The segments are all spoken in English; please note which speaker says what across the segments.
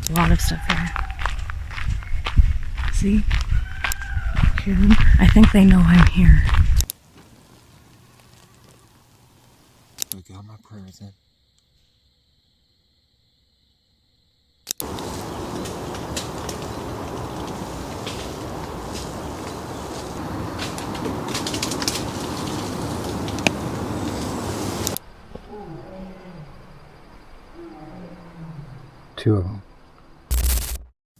Speaker 1: A lot of stuff there. See? Hear them? I think they know I'm here.
Speaker 2: I got my prayers in. Two of them.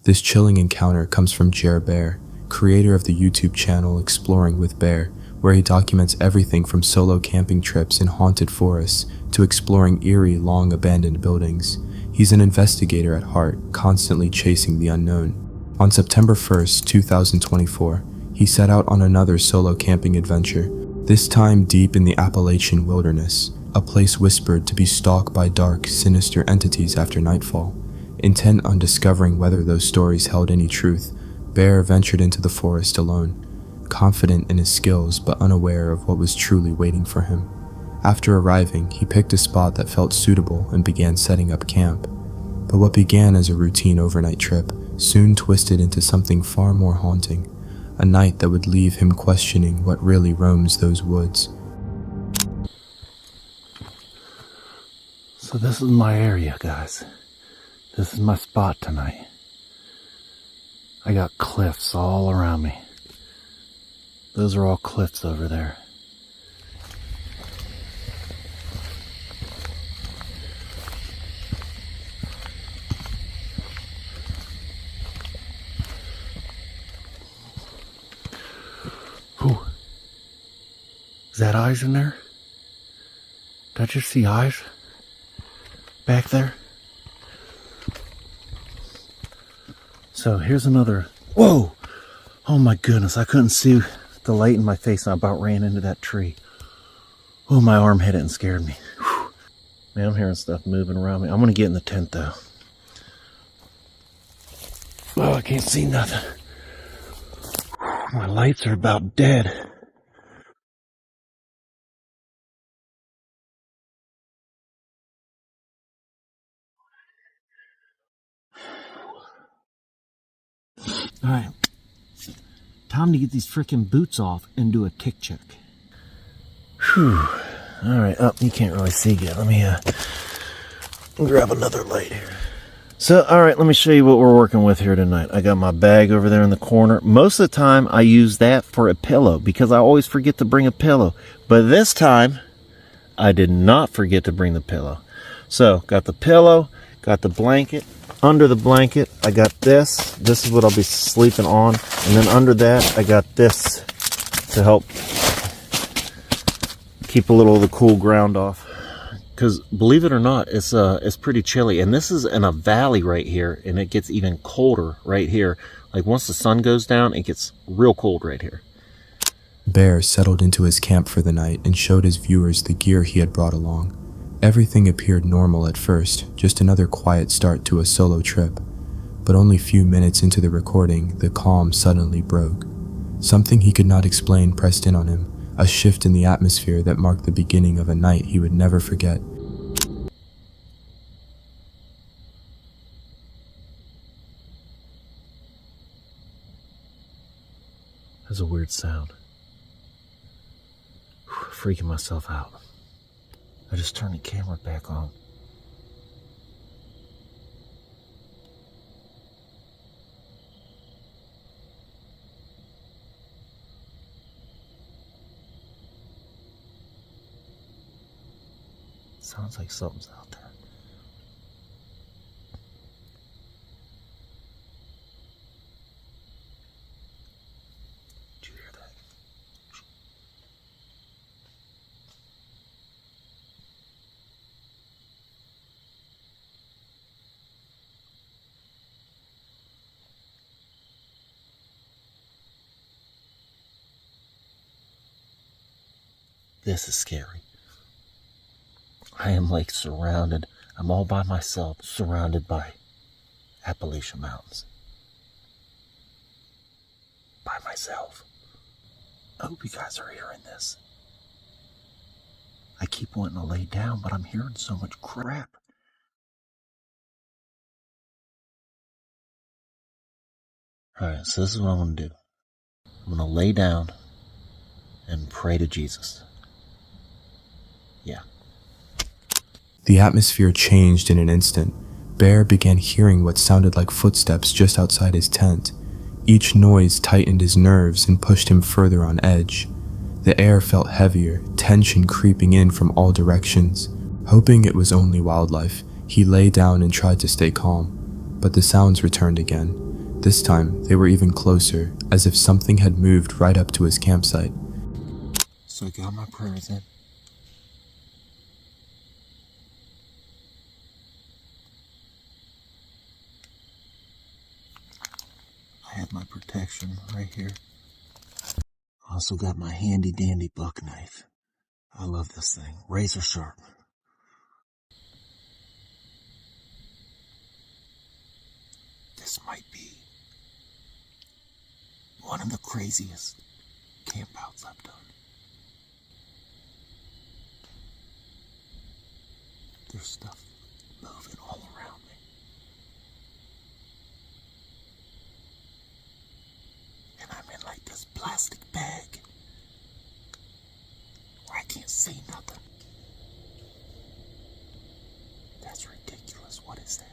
Speaker 3: This chilling encounter comes from Jer Bear, creator of the YouTube channel Exploring with Bear, where he documents everything from solo camping trips in haunted forests to exploring eerie, long-abandoned buildings. He's an investigator at heart, constantly chasing the unknown. On September 1st, 2024, he set out on another solo camping adventure, this time deep in the Appalachian wilderness, a place whispered to be stalked by dark, sinister entities after nightfall. Intent on discovering whether those stories held any truth, Bear ventured into the forest alone, confident in his skills but unaware of what was truly waiting for him. After arriving, he picked a spot that felt suitable and began setting up camp. But what began as a routine overnight trip soon twisted into something far more haunting, a night that would leave him questioning what really roams those woods.
Speaker 2: So this is my area, guys. This is my spot tonight. I got cliffs all around me. Those are all cliffs over there. Ooh. Is that eyes in there? Did I just see eyes back there? So here's another. Whoa! Oh my goodness, I couldn't see the light in my face and I about ran into that tree. Oh, my arm hit it and scared me. Whew. Man, I'm hearing stuff moving around me. I'm gonna get in the tent though. Oh, I can't see nothing. My lights are about dead. Alright. Time to get these freaking boots off and do a tick check. Whew. Alright, you can't really see yet. Let me grab another light here. So, alright, let me show you what we're working with here tonight. I got my bag over there in the corner. Most of the time, I use that for a pillow because I always forget to bring a pillow. But this time, I did not forget to bring the pillow. So, got the pillow, got the blanket. Under the blanket, I got this. This is what I'll be sleeping on. And then under that, I got this to help keep a little of the cool ground off. Because believe it or not, it's pretty chilly. And this is in a valley right here, and it gets even colder right here. Like once the sun goes down, it gets real cold right here.
Speaker 3: Bear settled into his camp for the night and showed his viewers the gear he had brought along. Everything appeared normal at first, just another quiet start to a solo trip. But only few minutes into the recording, the calm suddenly broke. Something he could not explain pressed in on him, a shift in the atmosphere that marked the beginning of a night he would never forget.
Speaker 2: That's a weird sound. Freaking myself out. I just turned the camera back on. Sounds like something's out there. Did you hear that? This is scary. I am like surrounded. I'm all by myself, surrounded by Appalachian mountains. By myself. I hope you guys are hearing this. I keep wanting to lay down, but I'm hearing so much crap. Alright, so this is what I'm going to do. I'm going to lay down and pray to Jesus. Yeah.
Speaker 3: The atmosphere changed in an instant. Bear began hearing what sounded like footsteps just outside his tent. Each noise tightened his nerves and pushed him further on edge. The air felt heavier, tension creeping in from all directions. Hoping it was only wildlife, he lay down and tried to stay calm. But the sounds returned again. This time, they were even closer, as if something had moved right up to his campsite.
Speaker 2: So I got my prayers in. I have my protection right here. Also got my handy dandy buck knife. I love this thing. Razor sharp. This might be one of the craziest campouts I've done. There's stuff moving all around me. And I'm in like this plastic bag where I can't see nothing. That's ridiculous. What is that?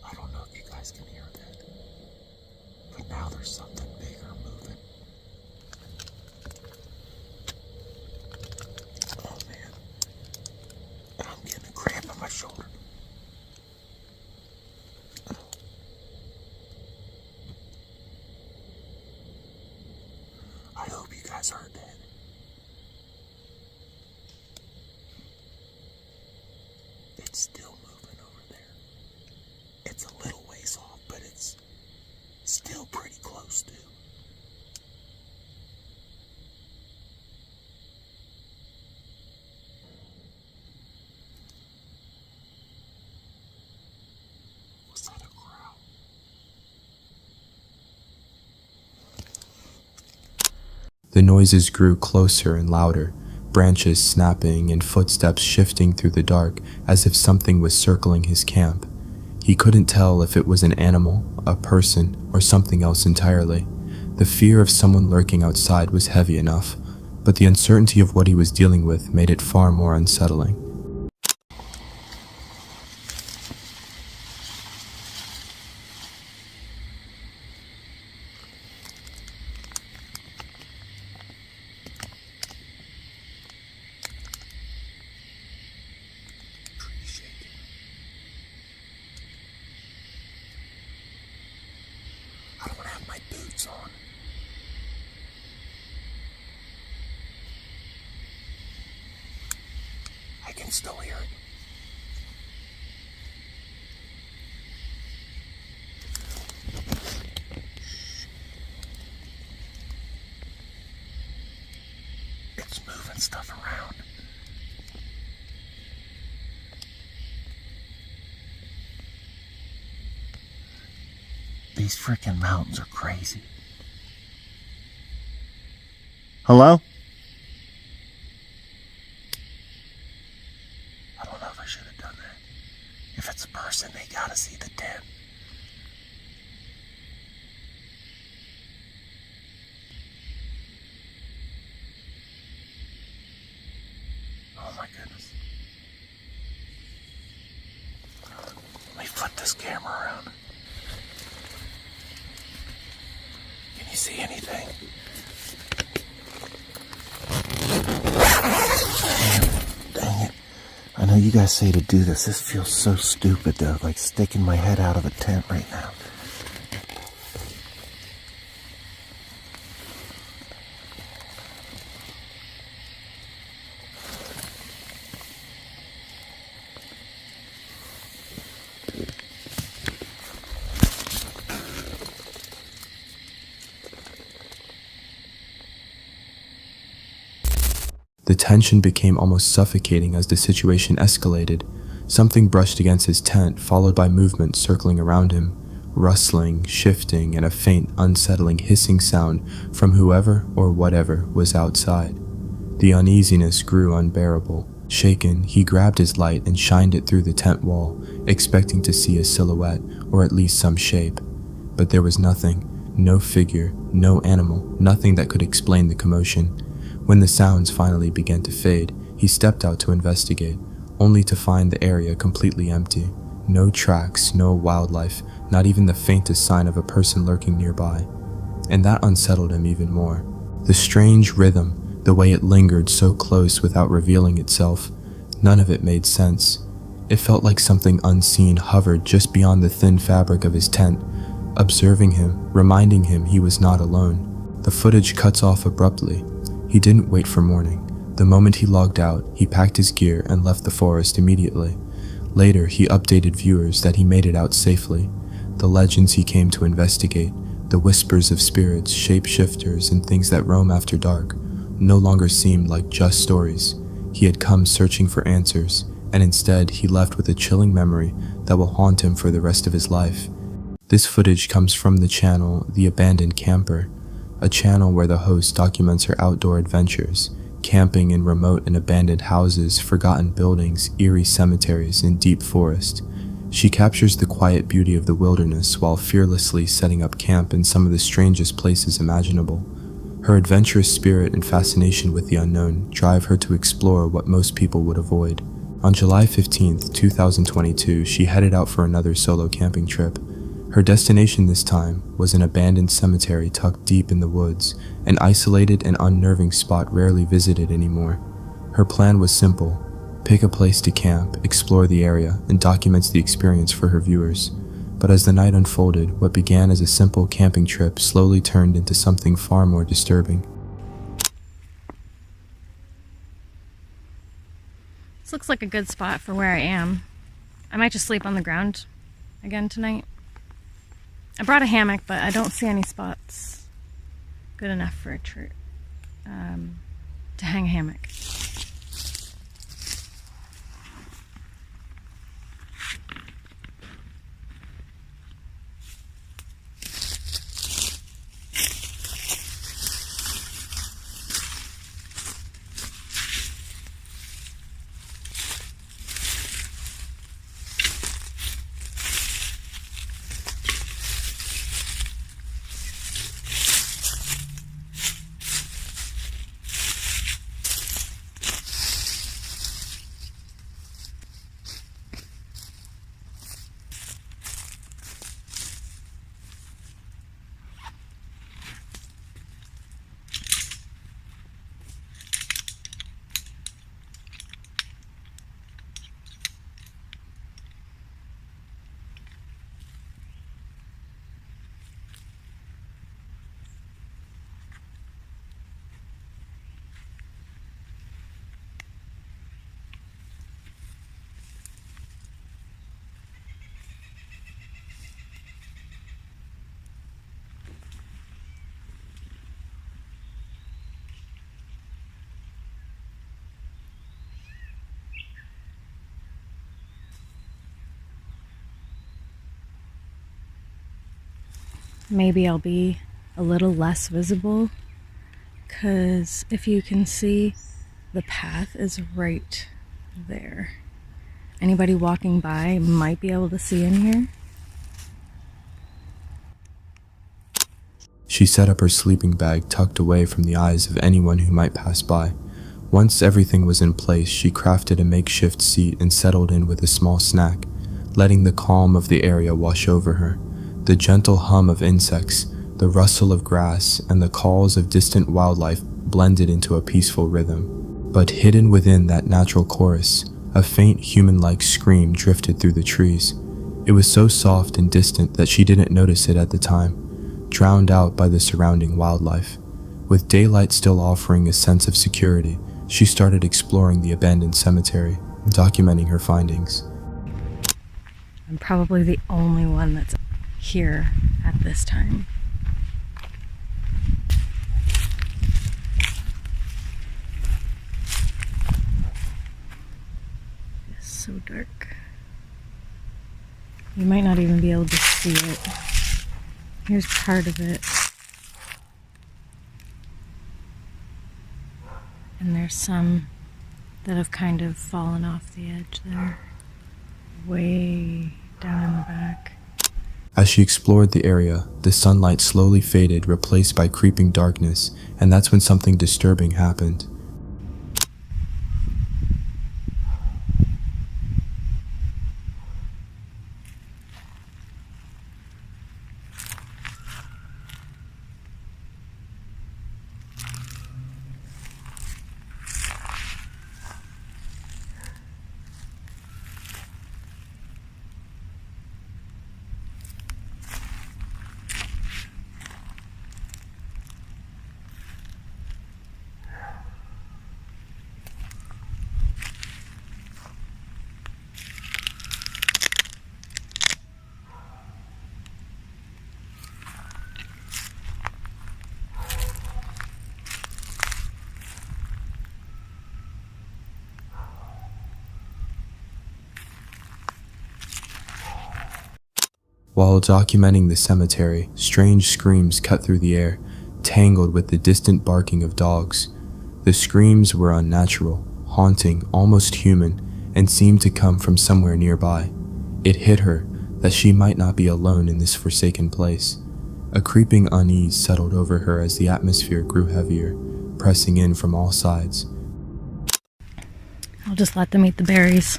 Speaker 2: I don't know if you guys can hear that, but now there's something bigger moving. Oh man, I'm getting a cramp in my shoulder. I hope you guys heard that. It's still moving over there. It's a little ways off, but it's still pretty close to. Was that a growl?
Speaker 3: The noises grew closer and louder, branches snapping and footsteps shifting through the dark as if something was circling his camp. He couldn't tell if it was an animal, a person, or something else entirely. The fear of someone lurking outside was heavy enough, but the uncertainty of what he was dealing with made it far more unsettling.
Speaker 2: I don't have my boots on. I can still hear it. It's moving stuff around. These freaking mountains are crazy. Hello? I don't know if I should have done that. If it's a person, they gotta see the tent. Oh my goodness. Let me flip this camera around. Can you see anything? Dang it. I know you guys say to do this. This feels so stupid though, like sticking my head out of a tent right now.
Speaker 3: The tension became almost suffocating as the situation escalated. Something brushed against his tent, followed by movement circling around him, rustling, shifting, and a faint, unsettling hissing sound from whoever or whatever was outside. The uneasiness grew unbearable. Shaken, he grabbed his light and shined it through the tent wall, expecting to see a silhouette, or at least some shape. But there was nothing. No figure, no animal, nothing that could explain the commotion. When the sounds finally began to fade, he stepped out to investigate, only to find the area completely empty. No tracks, no wildlife, not even the faintest sign of a person lurking nearby. And that unsettled him even more. The strange rhythm, the way it lingered so close without revealing itself, none of it made sense. It felt like something unseen hovered just beyond the thin fabric of his tent, observing him, reminding him he was not alone. The footage cuts off abruptly. He didn't wait for morning. The moment he logged out, he packed his gear and left the forest immediately. Later, he updated viewers that he made it out safely. The legends he came to investigate, the whispers of spirits, shapeshifters, and things that roam after dark, no longer seemed like just stories. He had come searching for answers, and instead he left with a chilling memory that will haunt him for the rest of his life. This footage comes from the channel The Abandoned Camper, a channel where the host documents her outdoor adventures, camping in remote and abandoned houses, forgotten buildings, eerie cemeteries, and deep forest. She captures the quiet beauty of the wilderness while fearlessly setting up camp in some of the strangest places imaginable. Her adventurous spirit and fascination with the unknown drive her to explore what most people would avoid. On July 15th, 2022, she headed out for another solo camping trip. Her destination this time was an abandoned cemetery tucked deep in the woods, an isolated and unnerving spot rarely visited anymore. Her plan was simple: pick a place to camp, explore the area, and document the experience for her viewers. But as the night unfolded, what began as a simple camping trip slowly turned into something far more disturbing.
Speaker 1: This looks like a good spot for where I am. I might just sleep on the ground again tonight. I brought a hammock, but I don't see any spots good enough for a tree to hang a hammock. Maybe I'll be a little less visible, because if you can see, the path is right there. Anybody walking by might be able to see in here.
Speaker 3: She set up her sleeping bag tucked away from the eyes of anyone who might pass by. Once everything was in place, she crafted a makeshift seat and settled in with a small snack, letting the calm of the area wash over her. The gentle hum of insects, the rustle of grass, and the calls of distant wildlife blended into a peaceful rhythm. But hidden within that natural chorus, a faint human-like scream drifted through the trees. It was so soft and distant that she didn't notice it at the time, drowned out by the surrounding wildlife. With daylight still offering a sense of security, she started exploring the abandoned cemetery, documenting her findings.
Speaker 1: I'm probably the only one that's here at this time. It's so dark. You might not even be able to see it. Here's part of it. And there's some that have kind of fallen off the edge there, way down in the back.
Speaker 3: As she explored the area, the sunlight slowly faded, replaced by creeping darkness, and that's when something disturbing happened. While documenting the cemetery, strange screams cut through the air, tangled with the distant barking of dogs. The screams were unnatural, haunting, almost human, and seemed to come from somewhere nearby. It hit her that she might not be alone in this forsaken place. A creeping unease settled over her as the atmosphere grew heavier, pressing in from all sides.
Speaker 1: I'll just let them eat the berries.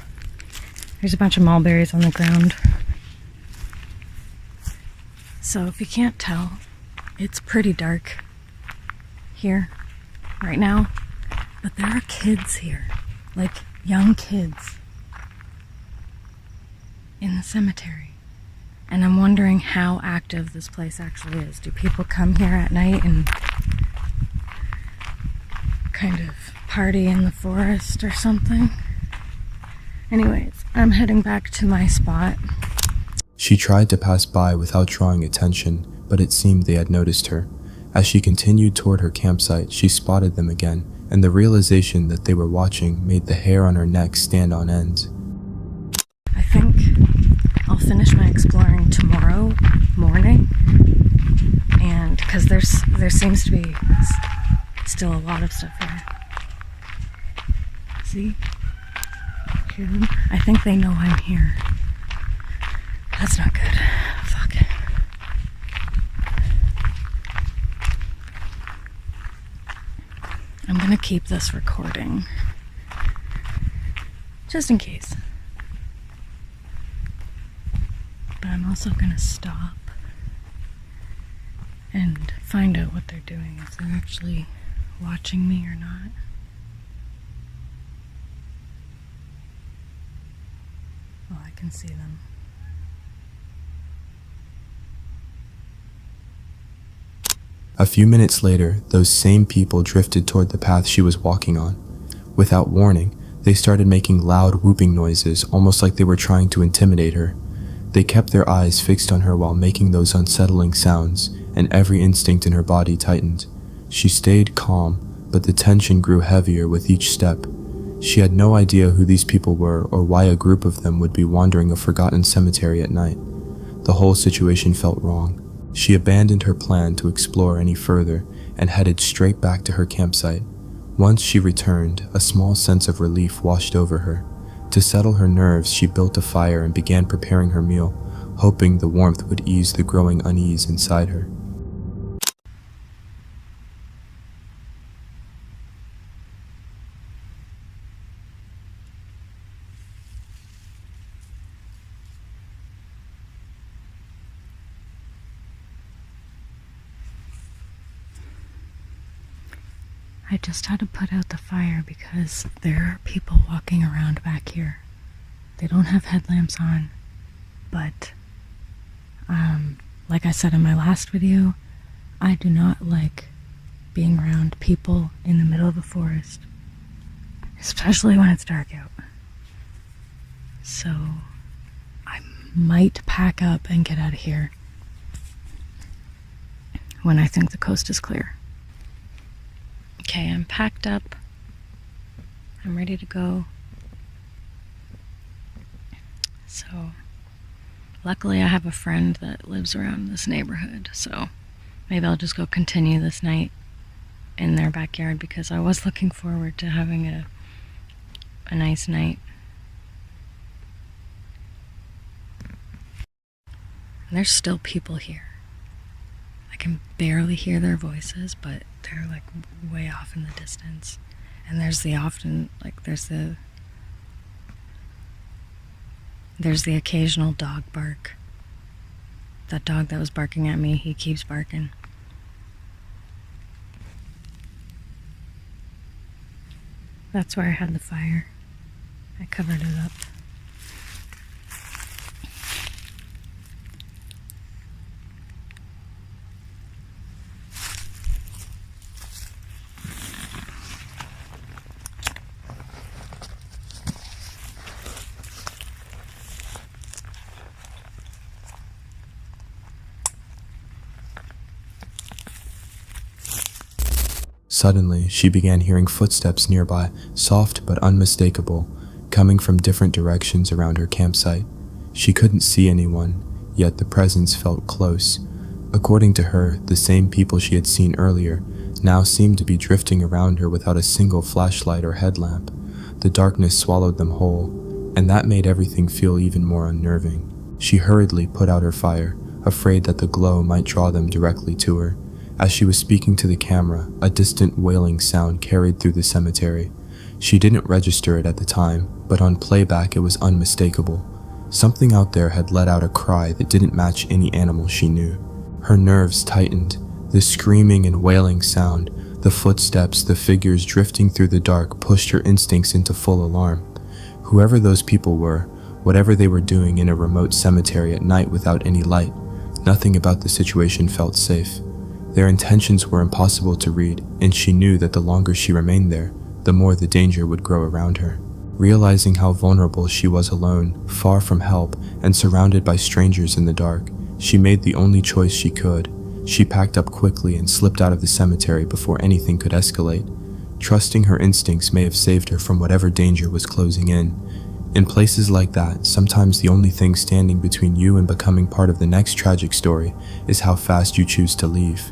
Speaker 1: There's a bunch of mulberries on the ground. So if you can't tell, it's pretty dark here right now, but there are kids here, like young kids in the cemetery. And I'm wondering how active this place actually is. Do people come here at night and kind of party in the forest or something? Anyways, I'm heading back to my spot.
Speaker 3: She tried to pass by without drawing attention, but it seemed they had noticed her. As she continued toward her campsite, she spotted them again, and the realization that they were watching made the hair on her neck stand on end.
Speaker 1: I think I'll finish my exploring tomorrow morning, and because there seems to be still a lot of stuff here. See? Hear them? I think they know I'm here. That's not good. Fuck. I'm gonna keep this recording. Just in case. But I'm also gonna stop and find out what they're doing, if they're actually watching me or not. Well, I can see them.
Speaker 3: A few minutes later, those same people drifted toward the path she was walking on. Without warning, they started making loud whooping noises, almost like they were trying to intimidate her. They kept their eyes fixed on her while making those unsettling sounds, and every instinct in her body tightened. She stayed calm, but the tension grew heavier with each step. She had no idea who these people were or why a group of them would be wandering a forgotten cemetery at night. The whole situation felt wrong. She abandoned her plan to explore any further and headed straight back to her campsite. Once she returned, a small sense of relief washed over her. To settle her nerves, she built a fire and began preparing her meal, hoping the warmth would ease the growing unease inside her.
Speaker 1: I just had to put out the fire because there are people walking around back here. They don't have headlamps on, but like I said in my last video, I do not like being around people in the middle of a forest, especially when it's dark out. So I might pack up and get out of here when I think the coast is clear. Okay, I'm packed up. I'm ready to go. So, luckily I have a friend that lives around this neighborhood, so maybe I'll just go continue this night in their backyard because I was looking forward to having a nice night. And there's still people here. I can barely hear their voices, but they're like way off in the distance. And there's the occasional dog bark. That dog that was barking at me, he keeps barking. That's where I had the fire. I covered it up.
Speaker 3: Suddenly, she began hearing footsteps nearby, soft but unmistakable, coming from different directions around her campsite. She couldn't see anyone, yet the presence felt close. According to her, the same people she had seen earlier now seemed to be drifting around her without a single flashlight or headlamp. The darkness swallowed them whole, and that made everything feel even more unnerving. She hurriedly put out her fire, afraid that the glow might draw them directly to her. As she was speaking to the camera, a distant wailing sound carried through the cemetery. She didn't register it at the time, but on playback it was unmistakable. Something out there had let out a cry that didn't match any animal she knew. Her nerves tightened. The screaming and wailing sound, the footsteps, the figures drifting through the dark pushed her instincts into full alarm. Whoever those people were, whatever they were doing in a remote cemetery at night without any light, nothing about the situation felt safe. Their intentions were impossible to read, and she knew that the longer she remained there, the more the danger would grow around her. Realizing how vulnerable she was alone, far from help, and surrounded by strangers in the dark, she made the only choice she could. She packed up quickly and slipped out of the cemetery before anything could escalate. Trusting her instincts may have saved her from whatever danger was closing in. In places like that, sometimes the only thing standing between you and becoming part of the next tragic story is how fast you choose to leave.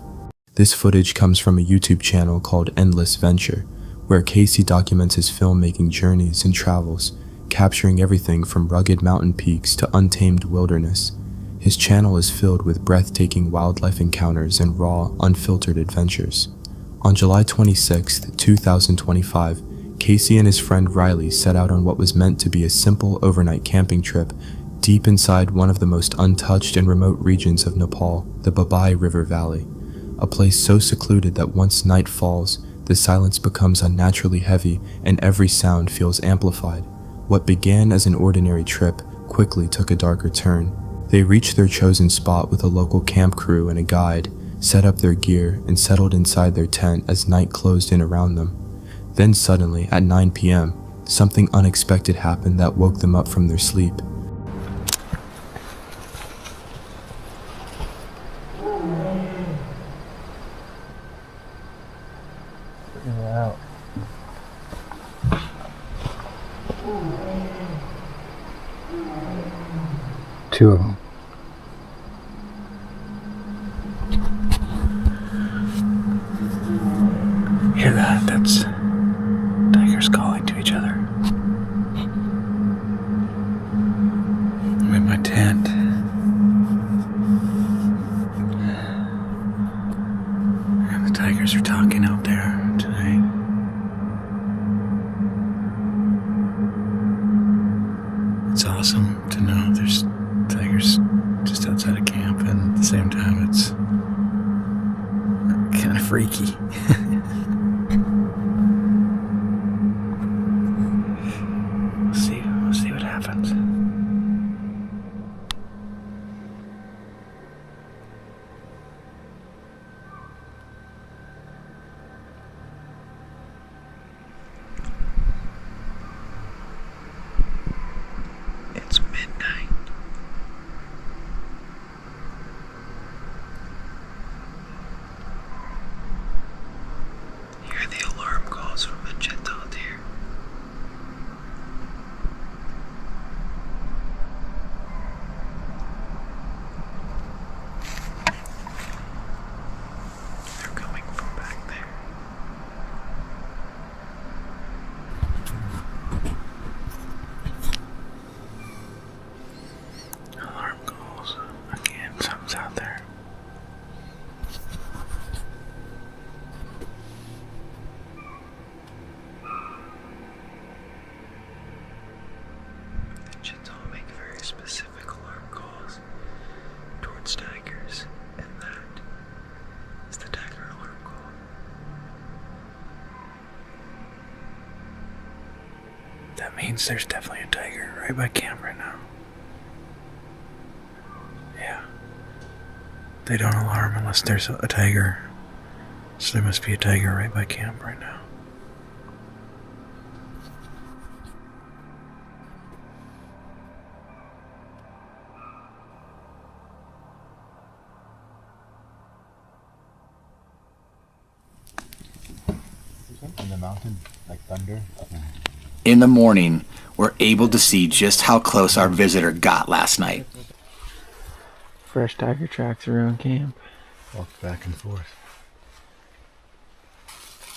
Speaker 3: This footage comes from a YouTube channel called Endless Venture, where Casey documents his filmmaking journeys and travels, capturing everything from rugged mountain peaks to untamed wilderness. His channel is filled with breathtaking wildlife encounters and raw, unfiltered adventures. On July 26, 2025, Casey and his friend Riley set out on what was meant to be a simple overnight camping trip deep inside one of the most untouched and remote regions of Nepal, the Babai River Valley. A place so secluded that once night falls, the silence becomes unnaturally heavy and every sound feels amplified. What began as an ordinary trip quickly took a darker turn. They reached their chosen spot with a local camp crew and a guide, set up their gear, and settled inside their tent as night closed in around them. Then suddenly, at 9 p.m., something unexpected happened that woke them up from their sleep.
Speaker 2: Out. Two of them. Hear that? That's tigers calling to each other. I'm in my tent. And the tigers are talking out there tonight. It's awesome to know there's tigers just outside of camp, and at the same time it's kind of freaky. We'll see what happens. It's midnight. means there's definitely a tiger right by camp right now. Yeah. They don't alarm unless there's a tiger. So there must be a tiger right by camp right now.
Speaker 3: In the mountain, like thunder.
Speaker 4: In the morning, we're able to see just how close our visitor got last night.
Speaker 2: Fresh tiger tracks around camp.
Speaker 3: Walked back and forth.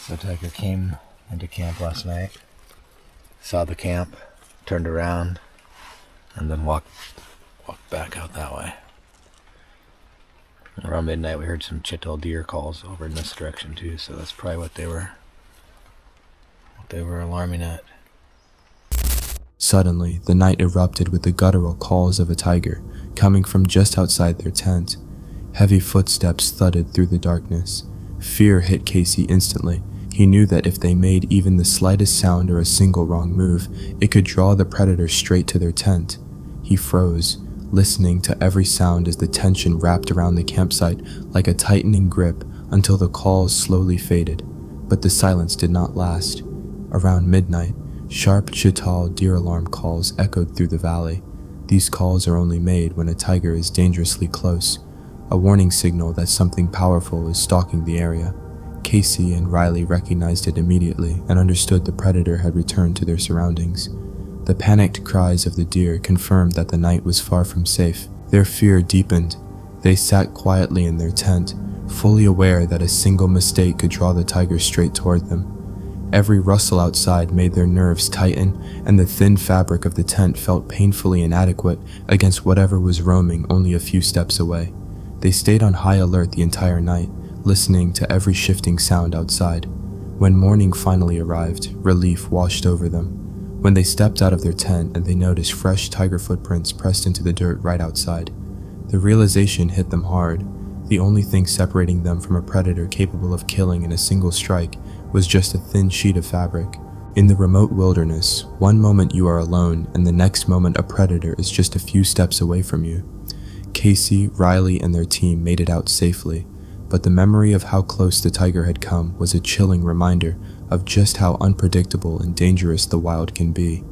Speaker 3: So tiger came into camp last night, saw the camp, turned around, and then walked back out that way. Around midnight, we heard some chital deer calls over in this direction too, so that's probably what they were alarming at. Suddenly, the night erupted with the guttural calls of a tiger coming from just outside their tent. Heavy footsteps thudded through the darkness. Fear hit Casey instantly. He knew that if they made even the slightest sound or a single wrong move, it could draw the predator straight to their tent. He froze, listening to every sound as the tension wrapped around the campsite like a tightening grip until the calls slowly faded. But the silence did not last. Around midnight, sharp chital deer alarm calls echoed through the valley. These calls are only made when a tiger is dangerously close, a warning signal that something powerful is stalking the area. Casey and Riley recognized it immediately and understood the predator had returned to their surroundings. The panicked cries of the deer confirmed that the night was far from safe. Their fear deepened. They sat quietly in their tent, fully aware that a single mistake could draw the tiger straight toward them. Every rustle outside made their nerves tighten, and the thin fabric of the tent felt painfully inadequate against whatever was roaming only a few steps away. They stayed on high alert the entire night, listening to every shifting sound outside. When morning finally arrived, relief washed over them. When they stepped out of their tent and they noticed fresh tiger footprints pressed into the dirt right outside, the realization hit them hard. The only thing separating them from a predator capable of killing in a single strike was just a thin sheet of fabric. In the remote wilderness, one moment you are alone and the next moment a predator is just a few steps away from you. Casey, Riley, and their team made it out safely, but the memory of how close the tiger had come was a chilling reminder of just how unpredictable and dangerous the wild can be.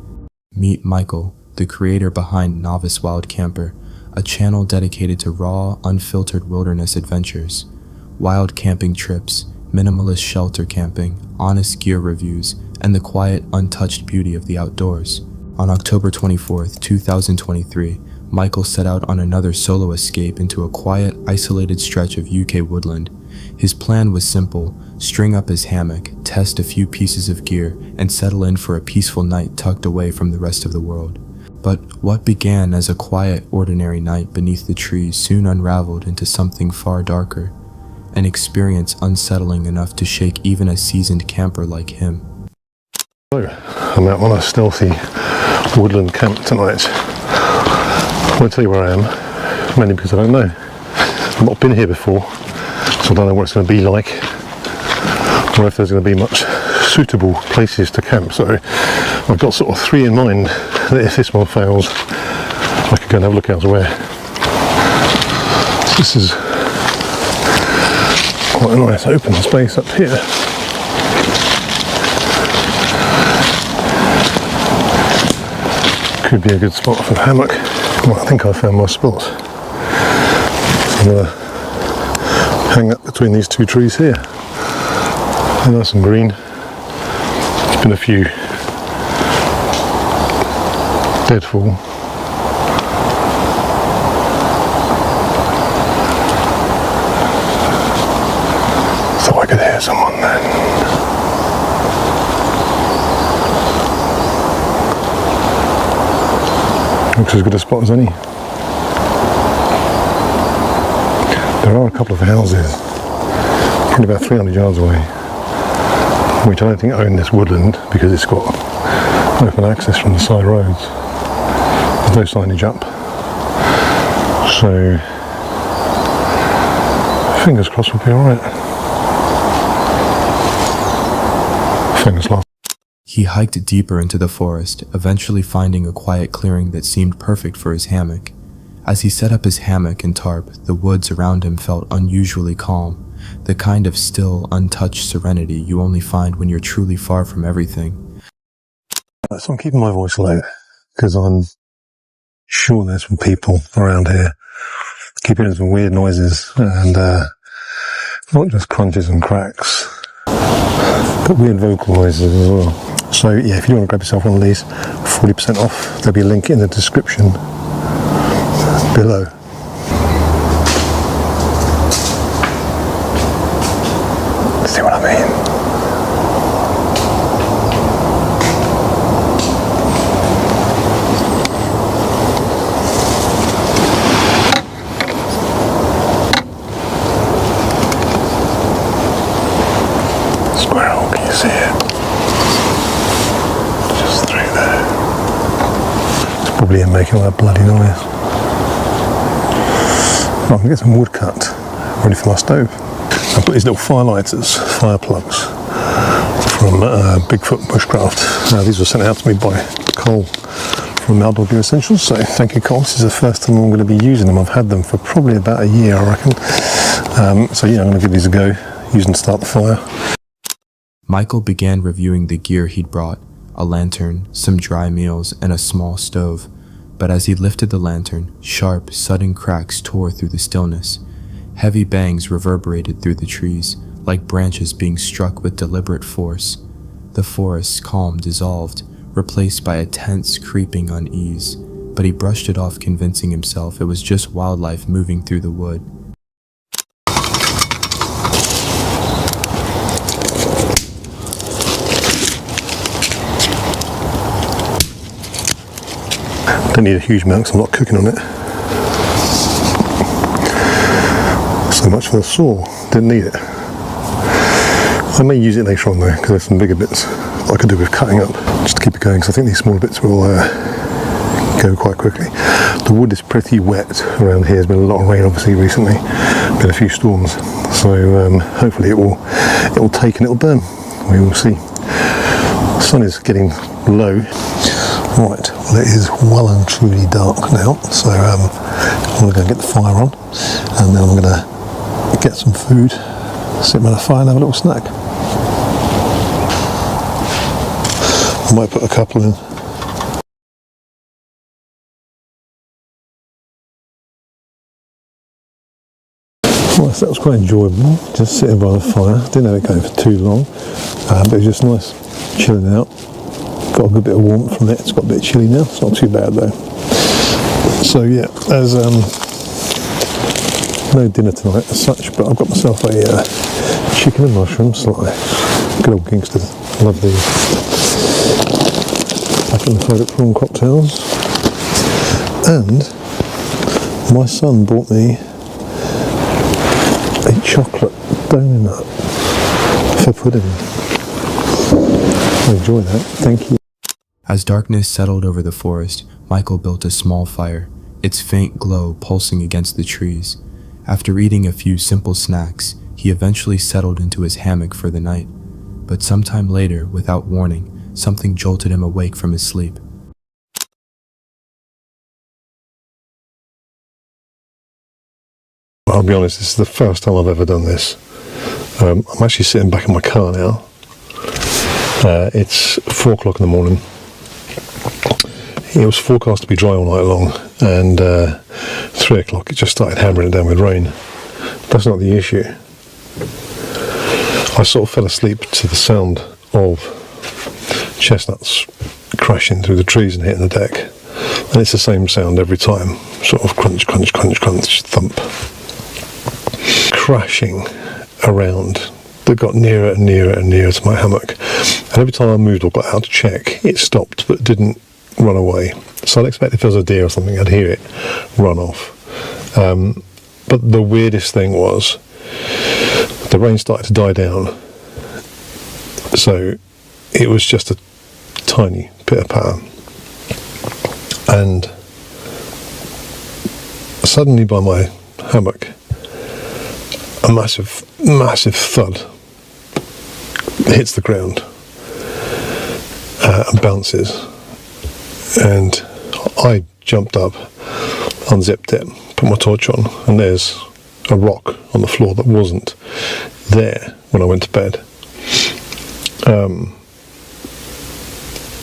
Speaker 3: Meet Michael, the creator behind Novice Wild Camper, a channel dedicated to raw, unfiltered wilderness adventures. Wild camping trips, minimalist shelter camping, honest gear reviews, and the quiet, untouched beauty of the outdoors. On October 24th, 2023, Michael set out on another solo escape into a quiet, isolated stretch of UK woodland. His plan was simple: string up his hammock, test a few pieces of gear, and settle in for a peaceful night tucked away from the rest of the world. But what began as a quiet, ordinary night beneath the trees soon unraveled into something far darker. An experience unsettling enough to shake even a seasoned camper like him.
Speaker 5: I'm out on a stealthy woodland camp tonight. I won't tell you where I am, mainly because I don't know. I've not been here before, so I don't know what it's going to be like, or if there's going to be much suitable places to camp. So I've got sort of three in mind that if this one fails, I could go and have a look elsewhere. This is quite a nice open space up here. Could be a good spot for the hammock. Well, I think I found my spot. I'm going to hang up between these two trees here. They're nice and green. There's been a few deadfall. Thought I could hear someone then. Looks as good a spot as any. There are a couple of houses, probably about 300 yards away, which I don't think own this woodland because it's got open access from the side roads. There's no signage up. So, fingers crossed we'll be alright. Fingers crossed.
Speaker 3: He hiked deeper into the forest, eventually finding a quiet clearing that seemed perfect for his hammock. As he set up his hammock and tarp, the woods around him felt unusually calm, the kind of still, untouched serenity you only find when you're truly far from everything.
Speaker 5: So I'm keeping my voice low, because I'm sure there's some people around here keeping some weird noises, and not just crunches and cracks, but weird vocal noises as well. So yeah, if you want to grab yourself one of these, 40% off. There'll be a link in the description below. See what I mean? Squirrel, can you see it? Just through there. It's probably him making all that bloody noise. I can get some wood cut ready for my stove. I put these little firelighters, fire plugs, from Bigfoot Bushcraft. These were sent out to me by Cole from Outdoor Gear Essentials, so thank you, Cole. This is the first time I'm going to be using them. I've had them for probably about a year, I reckon. So yeah, I'm going to give these a go, use them to start the fire.
Speaker 3: Michael began reviewing the gear he'd brought, a lantern, some dry meals, and a small stove. But as he lifted the lantern, sharp, sudden cracks tore through the stillness. Heavy bangs reverberated through the trees, like branches being struck with deliberate force. The forest's calm dissolved, replaced by a tense, creeping unease, but he brushed it off, convincing himself it was just wildlife moving through the wood.
Speaker 5: Don't need a huge amount because I'm not cooking on it. So much for the saw, didn't need it. I may use it later on though, because there's some bigger bits I could do with cutting up, just to keep it going, because I think these smaller bits will go quite quickly. The wood is pretty wet around here. There's been a lot of rain obviously recently, been a few storms, so hopefully it will take and it'll burn. We will see. The sun is getting low. Right, well it is well and truly dark now, so I'm going to go and get the fire on, and then I'm going to get some food, sit by the fire and have a little snack. I might put a couple in. Well, that was quite enjoyable, just sitting by the fire. Didn't have it going for too long, but it was just nice chilling out. Got a good bit of warmth from it. It's got a bit chilly now. It's not too bad though. So yeah, there's no dinner tonight as such, but I've got myself a chicken and mushroom sly. Good old gangsters. Love these. I can throw it prawn cocktails. And my son bought me a chocolate donut for pudding. I enjoy that. Thank you.
Speaker 3: As darkness settled over the forest, Michael built a small fire, its faint glow pulsing against the trees. After eating a few simple snacks, he eventually settled into his hammock for the night. But sometime later, without warning, something jolted him awake from his sleep.
Speaker 5: I'll be honest, this is the first time I've ever done this. I'm actually sitting back in my car now. It's 4 o'clock in the morning. It was forecast to be dry all night long, and 3 o'clock it just started hammering it down with rain. That's not the issue. I sort of fell asleep to the sound of chestnuts crashing through the trees and hitting the deck, and it's the same sound every time, sort of crunch, crunch, crunch, crunch, thump, crashing around. That got nearer and nearer and nearer to my hammock, and every time I moved or got out to check, it stopped but didn't run away. So I'd expect if there was a deer or something, I'd hear it run off. But the weirdest thing was the rain started to die down, so it was just a tiny pitter patter, and suddenly by my hammock a massive thud hits the ground, and bounces. And I jumped up, unzipped it, put my torch on, and there's a rock on the floor that wasn't there when I went to bed. And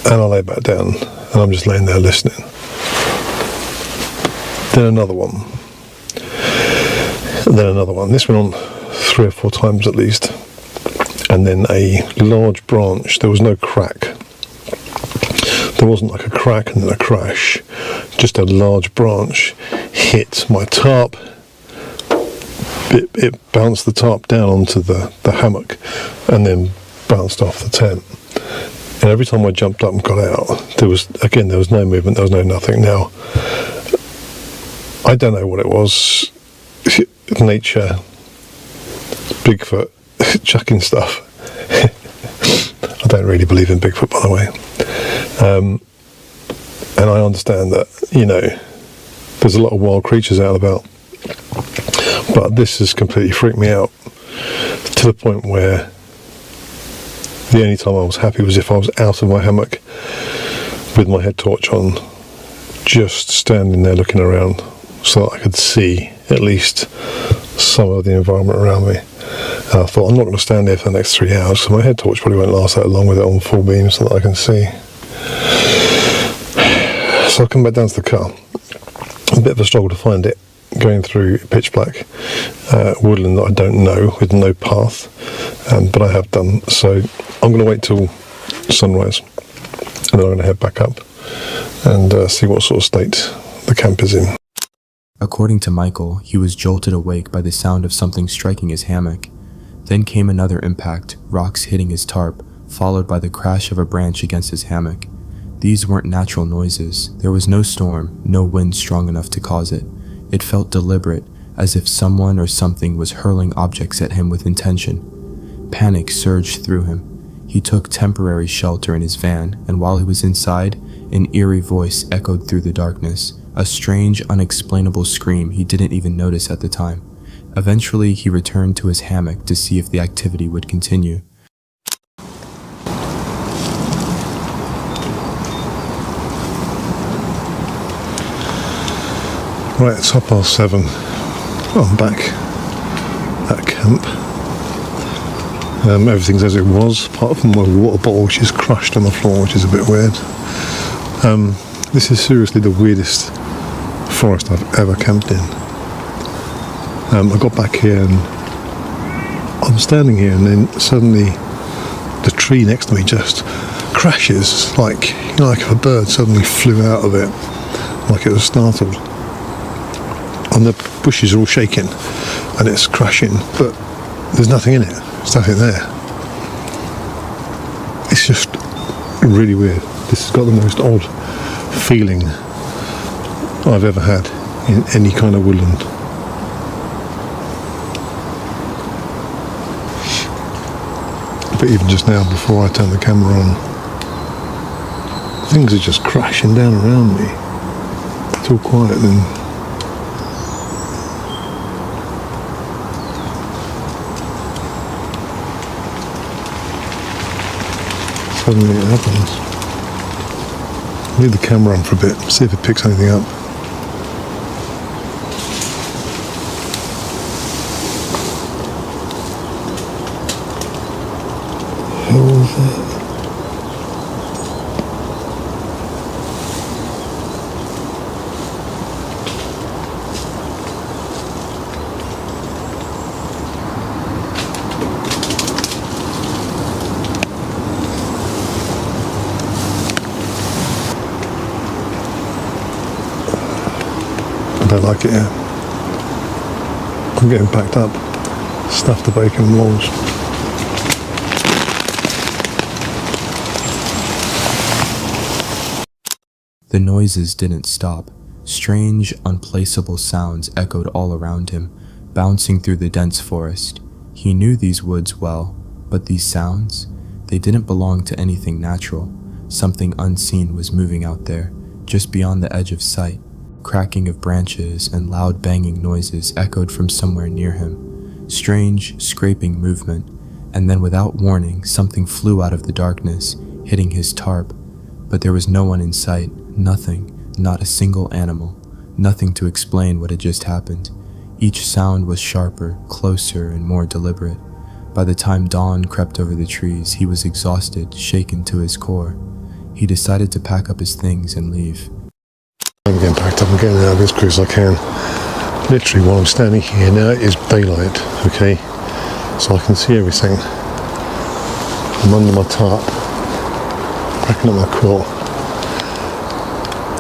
Speaker 5: I lay back down, and I'm just laying there listening. Then another one. Then another one. This went on 3 or 4 times at least. And then a large branch. There was no crack. There wasn't like a crack and then a crash. Just a large branch hit my tarp. It bounced the tarp down onto the hammock and then bounced off the tent. And every time I jumped up and got out, there was no movement, there was no nothing. Now, I don't know what it was. Nature, Bigfoot, chucking stuff. I don't really believe in Bigfoot, by the way. And I understand that, there's a lot of wild creatures out and about. But this has completely freaked me out to the point where the only time I was happy was if I was out of my hammock with my head torch on, just standing there looking around so that I could see at least some of the environment around me. And I thought, I'm not going to stand there for the next 3 hours, so my head torch probably won't last that long with it on full beam so that I can see. So I come back down to the car. A bit of a struggle to find it, going through pitch black woodland that I don't know, with no path, but I have done. So I'm going to wait till sunrise, and then I'm going to head back up and see what sort of state the camp is in.
Speaker 3: According to Michael, he was jolted awake by the sound of something striking his hammock. Then came another impact, rocks hitting his tarp, followed by the crash of a branch against his hammock. These weren't natural noises. There was no storm, no wind strong enough to cause it. It felt deliberate, as if someone or something was hurling objects at him with intention. Panic surged through him. He took temporary shelter in his van, and while he was inside, an eerie voice echoed through the darkness, a strange, unexplainable scream he didn't even notice at the time. Eventually, he returned to his hammock to see if the activity would continue.
Speaker 5: Right, it's 7:30. I'm back at camp. Everything's as it was, apart from my water bottle, which is crushed on the floor, which is a bit weird. This is seriously the weirdest forest I've ever camped in. I got back here and I'm standing here, and then suddenly the tree next to me just crashes, like if a bird suddenly flew out of it, like it was startled. And the bushes are all shaking and it's crashing, but there's nothing in it. There's nothing there. It's just really weird. This has got the most odd feeling I've ever had in any kind of woodland. But even just now, before I turn the camera on, things are just crashing down around me. It's all quiet, and suddenly it happens. Leave the camera on for a bit, see if it picks anything up. Who was that? I don't like it here. I'm getting packed up. Stuff the bacon and rolls.
Speaker 3: The noises didn't stop. Strange, unplaceable sounds echoed all around him, bouncing through the dense forest. He knew these woods well, but these sounds, they didn't belong to anything natural. Something unseen was moving out there, just beyond the edge of sight. Cracking of branches and loud banging noises echoed from somewhere near him. Strange, scraping movement, and then without warning, something flew out of the darkness, hitting his tarp, but there was no one in sight, nothing, not a single animal, nothing to explain what had just happened. Each sound was sharper, closer, and more deliberate. By the time dawn crept over the trees, he was exhausted, shaken to his core. He decided to pack up his things and leave.
Speaker 5: I'm getting packed up and getting out of this quick as I can. Literally, while I'm standing here now, it is daylight, okay? So I can see everything. I'm under my tarp, packing up my quilt,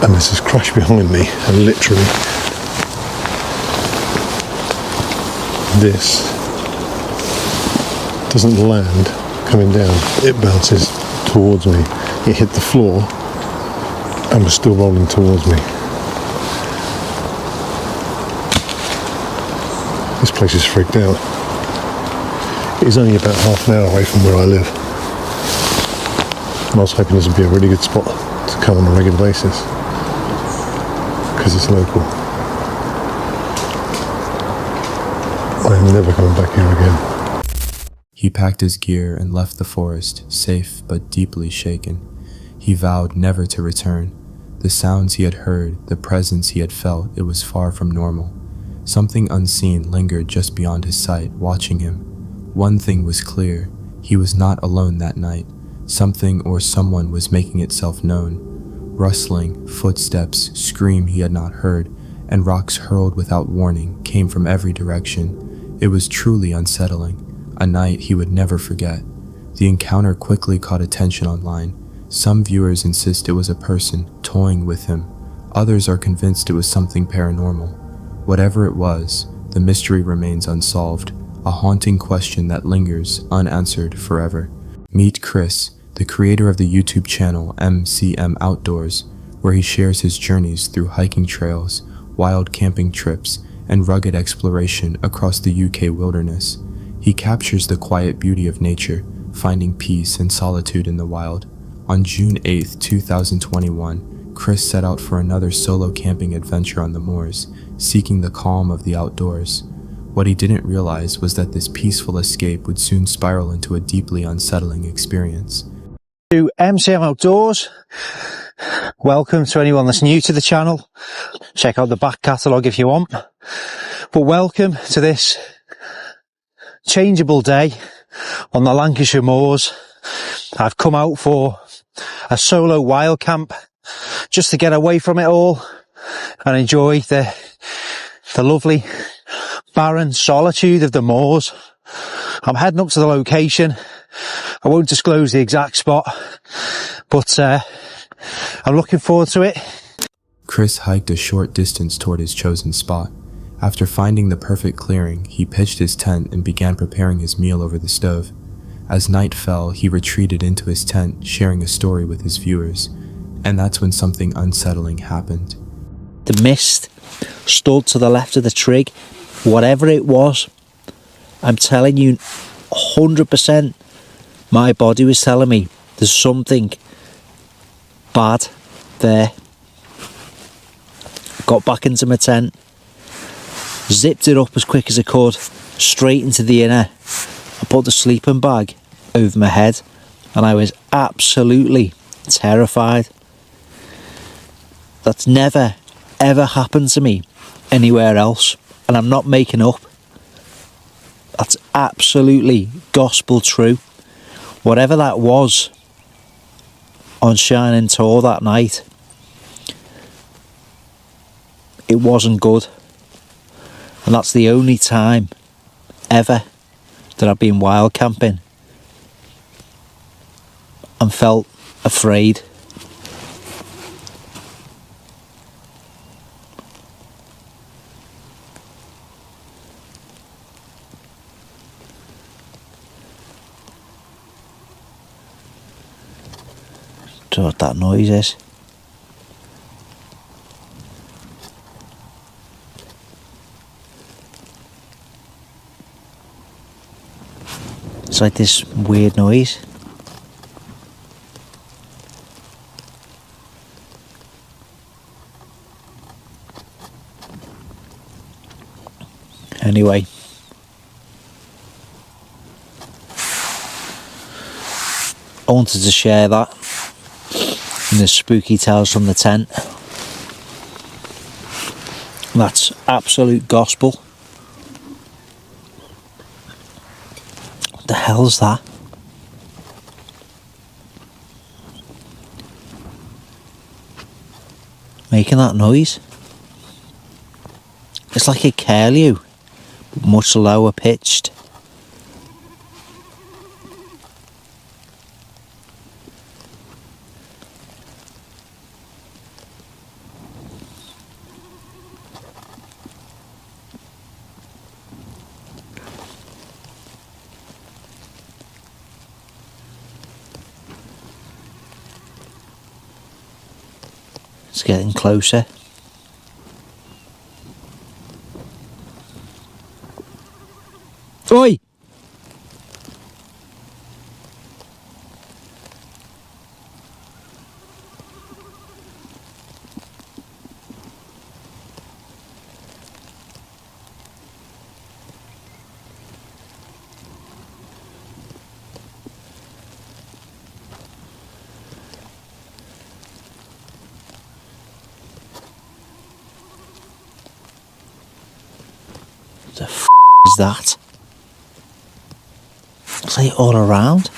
Speaker 5: and there's this crash behind me, and literally, this doesn't land coming down, it bounces towards me. It hit the floor and was still rolling towards me. This place is freaked out. It is only about half an hour away from where I live, and I was hoping this would be a really good spot to come on a regular basis because it's local. I'm never coming back here again.
Speaker 3: He packed his gear and left the forest, safe but deeply shaken. He vowed never to return. The sounds he had heard, the presence he had felt, it was far from normal. Something unseen lingered just beyond his sight, watching him. One thing was clear, he was not alone that night. Something or someone was making itself known. Rustling, footsteps, scream he had not heard, and rocks hurled without warning came from every direction. It was truly unsettling. A night he would never forget. The encounter quickly caught attention online. Some viewers insist it was a person toying with him. Others are convinced it was something paranormal. Whatever it was, the mystery remains unsolved, a haunting question that lingers unanswered forever. Meet Chris, the creator of the YouTube channel MCM Outdoors, where he shares his journeys through hiking trails, wild camping trips, and rugged exploration across the UK wilderness. He captures the quiet beauty of nature, finding peace and solitude in the wild. On June 8, 2021, Chris set out for another solo camping adventure on the moors, seeking the calm of the outdoors. What he didn't realize was that this peaceful escape would soon spiral into a deeply unsettling experience.
Speaker 6: To MCM Outdoors, welcome to anyone that's new to the channel. Check out the back catalogue if you want. But welcome to this changeable day on the Lancashire moors. I've come out for a solo wild camp just to get away from it all and enjoy the lovely barren solitude of the moors. I'm heading up to the location. I won't disclose the exact spot, but I'm looking forward to it.
Speaker 3: Chris hiked a short distance toward his chosen spot. After finding the perfect clearing, he pitched his tent and began preparing his meal over the stove. As night fell, he retreated into his tent, sharing a story with his viewers. And that's when something unsettling happened.
Speaker 6: The mist stood to the left of the trig. Whatever it was, I'm telling you, 100%, my body was telling me there's something bad there. Got back into my tent, zipped it up as quick as I could, straight into the inner. I put the sleeping bag over my head and I was absolutely terrified. That's never ever happened to me anywhere else, and I'm not making up. That's absolutely gospel true. Whatever that was on Shining Tor that night, it wasn't good. And that's the only time ever that I've been wild camping and felt afraid. Don't know what that noise is. It's like this weird noise. Anyway, I wanted to share that. And the spooky tales from the tent. That's absolute gospel. What the hell's that? Making that noise? It's like a curlew, but much lower pitched. It's getting closer. Oi! What the f is that? It's like all around.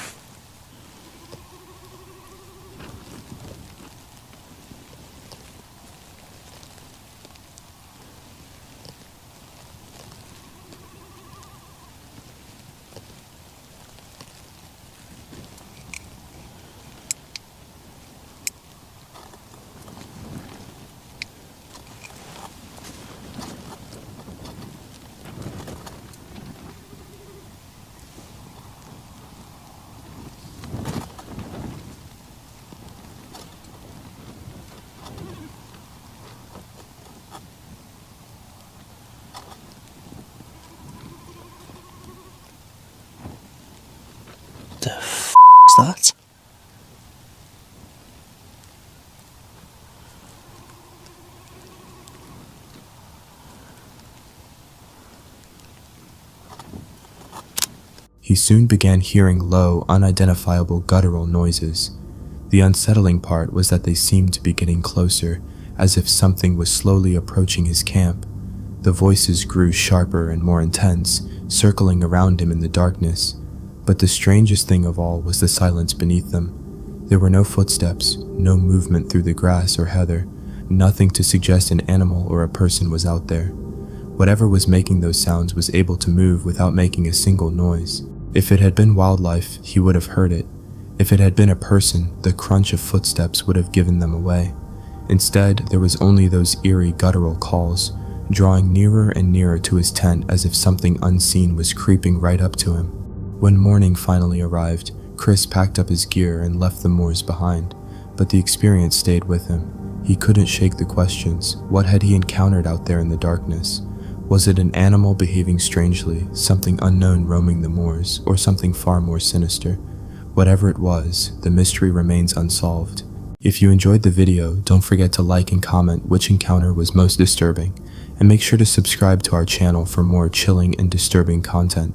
Speaker 6: The f is that?
Speaker 3: He soon began hearing low, unidentifiable guttural noises. The unsettling part was that they seemed to be getting closer, as if something was slowly approaching his camp. The voices grew sharper and more intense, circling around him in the darkness. But the strangest thing of all was the silence beneath them. There were no footsteps, no movement through the grass or heather, nothing to suggest an animal or a person was out there. Whatever was making those sounds was able to move without making a single noise. If it had been wildlife, he would have heard it. If it had been a person, the crunch of footsteps would have given them away. Instead, there was only those eerie guttural calls, drawing nearer and nearer to his tent as if something unseen was creeping right up to him. When morning finally arrived, Chris packed up his gear and left the moors behind, but the experience stayed with him. He couldn't shake the questions. What had he encountered out there in the darkness? Was it an animal behaving strangely, something unknown roaming the moors, or something far more sinister? Whatever it was, the mystery remains unsolved. If you enjoyed the video, don't forget to like and comment which encounter was most disturbing, and make sure to subscribe to our channel for more chilling and disturbing content.